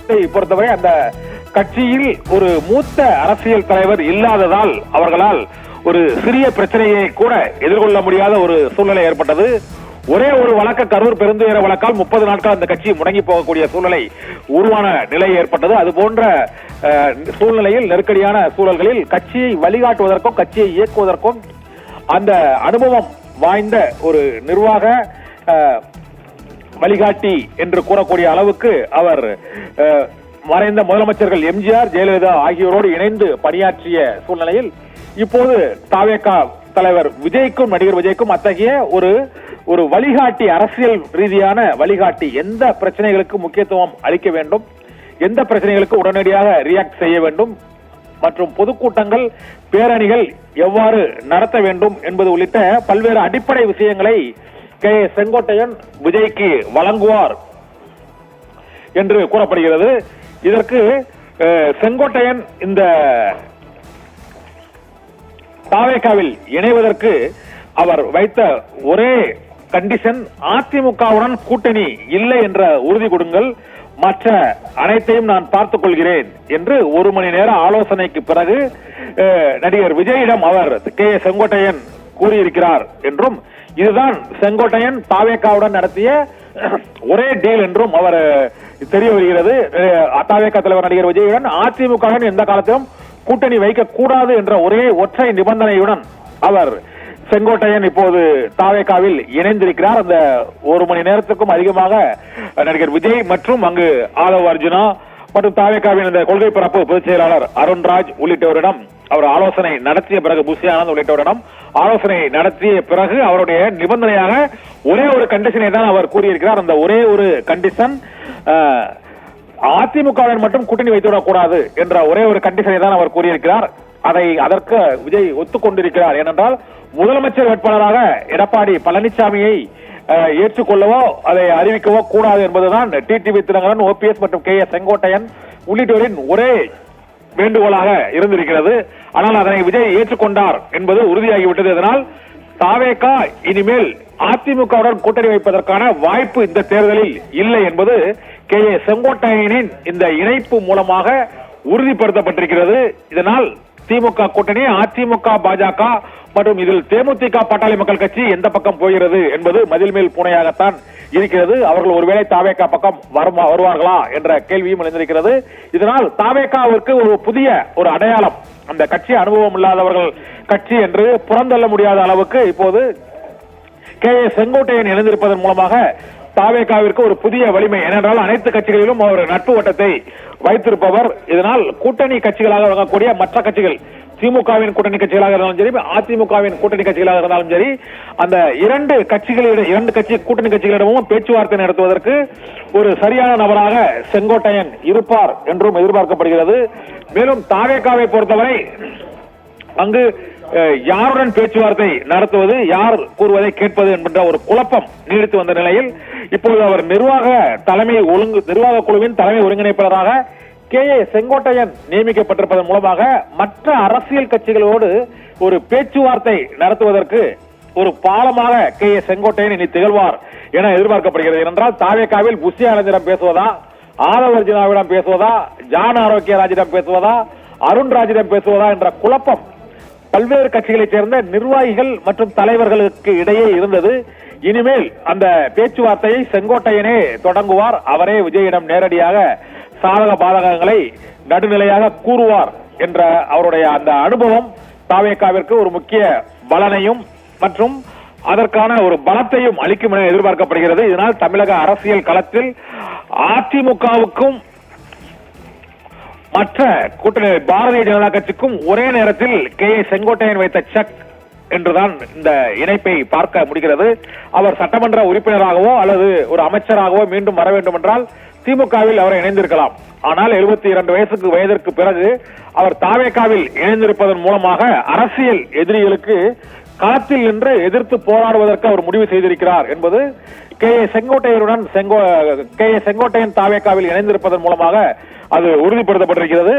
விஷயத்தை பொறுத்தவரை அந்த கட்சியில் ஒரு மூத்த அரசியல் தலைவர் இல்லாததால் அவர்களால் ஒரு சிறிய பிரச்சனையை கூட எதிர்கொள்ள முடியாத ஒரு சூழ்நிலை ஏற்பட்டது. ஒரே ஒரு வழக்க கரூர் பெருந்துயர வழக்கால் 30 நாட்கள் அந்த கட்சி முடங்கி போகக்கூடிய சூழ்நிலை உருவான நிலை ஏற்பட்டது. அது போன்ற சூழ்நிலையில் நெருக்கடியான சூழல்களில் கட்சியை வழிகாட்டுவதற்கும் கட்சியை இயக்குவதற்கும் அந்த அனுபவம் வாய்ந்த ஒரு நிர்வாக வழிகாட்டி என்று கூறக்கூடிய அளவுக்கு அவர் மறைந்த முதலமைச்சர்கள் எம்ஜிஆர், ஜெயலலிதா ஆகியோரோடு இணைந்து பணியாற்றிய சூழ்நிலையில் இப்போது தாவேகா தலைவர் விஜய்க்கும் நடிகர் விஜய்க்கும் அத்தகைய ஒரு வழிகாட்டி, அரசியல் ரீதியான வழிகாட்டி, எந்த பிரச்சனைகளுக்கு முக்கியத்துவம் அளிக்க வேண்டும், எந்த பிரச்சனைகளுக்கு உடனடியாக ரியாக்ட் செய்ய வேண்டும் மற்றும் பொதுக்கூட்டங்கள் பேரணிகள் எவ்வாறு நடத்த வேண்டும் என்பது உள்ளிட்ட பல்வேறு அடிப்படை விஷயங்களை செங்கோட்டையன் விஜய்க்கு வழங்குவார் என்று கூறப்படுகிறது. இதற்கு செங்கோட்டையன் இந்த தாவேகாவில் இணைவதற்கு அவர் வைத்த ஒரே கண்டிஷன், அதிமுகவுடன் கூட்டணி இல்லை என்ற உறுதி கொடுங்கள், மற்ற அனைத்தையும் நான் பார்த்துக் கொள்கிறேன் என்று 1 மணி நேர ஆலோசனைக்கு பிறகு நடிகர் விஜயிடம் அவர் செங்கோட்டையன் கூறியிருக்கிறார் என்றும், இதுதான் செங்கோட்டையன் தாவேகாவுடன் நடத்திய ஒரே டீல் என்றும் அவர் தெரிய வருகிறது. தாவேகா தலைவர் நடிகர் விஜயுடன் அதிமுகவுடன் எந்த காலத்திலும் கூட்டணி வைக்க கூடாது என்ற ஒரே ஒற்றை நிபந்தனையுடன் அவர் செங்கோட்டையன் இப்போது தாவேகாவில் இணைந்திருக்கிறார். அந்த 1 மணி நேரத்துக்கும் அதிகமாக நடிகர் விஜய் மற்றும் அங்கு ஆதவ் அர்ஜுனா மற்றும் தாவேகாவின் இந்த கொள்கை பரப்பு பொதுச் செயலாளர் அருண்ராஜ் உள்ளிட்டவரிடம் அவர் ஆலோசனை நடத்திய பிறகு, புஷி ஆனந்த் உள்ளிட்டவரிடம் ஆலோசனை நடத்திய பிறகு அவருடைய நிபந்தனையாக ஒரே ஒரு கண்டிஷனை தான் அவர் கூறியிருக்கிறார். அந்த ஒரே ஒரு கண்டிஷன், அதிமுகவின் மட்டும் கூட்டணி வைத்துவிடக் கூடாது என்ற ஒரே ஒரு கண்டிஷனை தான் அவர் கூறியிருக்கிறார். அதற்கு விஜய் ஒத்துக்கொண்டிருக்கிறார். ஏனென்றால் முதலமைச்சர் வேட்பாளராக எடப்பாடி பழனிசாமியை ஏற்றுக்கொள்ளவோ அதை அறிவிக்கவோ கூடாது என்பதுதான் டிடிவி தினகரன், ஓபிஎஸ் மற்றும் செங்கோட்டையன் உள்ளிட்டோரின் ஒரே வேண்டுகோளாக இருந்திருக்கிறது. ஆனால் அதனை விஜய் ஏற்றுக்கொண்டார் என்பது உறுதியாகிவிட்டது. இதனால் தாவேகா இனிமேல் அதிமுகவுடன் கூட்டணி வைப்பதற்கான வாய்ப்பு இந்த தேர்தலில் இல்லை என்பது செங்கோட்டையனின் இந்த இணைப்பு மூலமாக உறுதிப்படுத்தப்பட்டிருக்கிறது. இதனால் திமுக கூட்டணி, அதிமுக, பாஜக மற்றும் இதில் தேமுதிக பாட்டாளி மக்கள் கட்சி எந்த பக்கம் போகிறது என்பது மதில் மேல் பூனையாகத்தான் இருக்கிறது. அவர்கள் ஒருவேளை தாவேகா பக்கம் வருவார்களா என்ற கேள்வியும் எழுந்திருக்கிறது. இதனால் தாவேகாவிற்கு ஒரு புதிய ஒரு அடையாளம், அந்த கட்சி அனுபவம் இல்லாதவர்கள் கட்சி என்று புறந்தள்ள முடியாத அளவுக்கு இப்போது செங்கோட்டையன் இணைந்திருப்பதன் மூலமாக தாவேகாவிற்கு ஒரு புதிய வலிமை. ஏனென்றால் அனைத்து கட்சிகளிலும் அவர் நட்பு வட்டத்தை வைத்திருப்பவர். இதனால் கூட்டணி கட்சிகளாக வழங்கக்கூடிய மற்ற கட்சிகள், திமுகவின் கூட்டணி கட்சிகளாக இருந்தாலும் சரி, அதிமுகவின் கூட்டணி கட்சிகளாக இருந்தாலும் சரி, அந்த இரண்டு கட்சி கூட்டணி கட்சிகளிடமும் பேச்சுவார்த்தை நடத்துவதற்கு ஒரு சரியான நபராக செங்கோட்டையன் இருப்பார் என்றும் எதிர்பார்க்கப்படுகிறது. மேலும் தாவேகாவை பொறுத்தவரை அங்கு யாருடன் பேச்சுவார்த்தை நடத்துவது, யார் கூறுவதை கேட்பது என்கின்ற ஒரு குழப்பம் நீடித்து வந்த நிலையில் இப்போது அவர் நிர்வாக குழுவின் தலைமை ஒருங்கிணைப்பாளராக செங்கோட்டையன் நியமிக்கப்பட்டிருப்பதன் மூலமாக மற்ற அரசியல் கட்சிகளோடு ஒரு பேச்சுவார்த்தை நடத்துவதற்கு ஒரு பாலமாக செங்கோட்டையன் இனி திகழ்வார் என எதிர்பார்க்கப்படுகிறது. ஏனென்றால் தாவேகாவில் புஷி ஆனந்திடம் பேசுவதா, ஆதவ் அர்ஜுனாவிடம் பேசுவதா, ஜான் ஆரோக்கியராஜிடம் பேசுவதா, அருண்ராஜிடம் பேசுவதா என்ற குழப்பம் பல்வேறு கட்சிகளைச் சேர்ந்த நிர்வாகிகள் மற்றும் தலைவர்களுக்கு இடையே இருந்தது. இனிமேல் அந்த பேச்சுவார்த்தையை செங்கோட்டையனே தொடங்குவார். அவரே விஜயிடம் நேரடியாக சாதக பாதகங்களை நடுநிலையாக கூறுவார் என்ற அவருடைய அந்த அனுபவம் தாவேகாவிற்கு ஒரு முக்கிய பலனையும் மற்றும் அதற்கான ஒரு பலத்தையும் அளிக்கும் என எதிர்பார்க்கப்படுகிறது. இதனால் தமிழக அரசியல் களத்தில் அதிமுகவுக்கும் மற்ற கூட்டணி பாரதிய ஜனதா கட்சிக்கும் ஒரே நேரத்தில் செங்கோட்டையன் வைத்த செக் என்றுதான் இந்த இணைப்பை பார்க்க முடிகிறது. அவர் சட்டமன்ற உறுப்பினராகவோ அல்லது ஒரு அமைச்சராகவோ மீண்டும் வர வேண்டும் என்றால் திமுகவில் அவர் இணைந்திருக்கலாம். ஆனால் 72 வயதிற்கு பிறகு அவர் தாவேகாவில் இணைந்திருப்பதன் மூலமாக அரசியல் எதிரிகளுக்கு களத்தில் நின்று எதிர்த்து போராடுவதற்கு அவர் முடிவு செய்திருக்கிறார் என்பது செங்கோட்டையன் தாவேகாவில் இணைந்திருப்பதன் மூலமாக அது உறுதிப்படுத்தப்பட்டிருக்கிறது.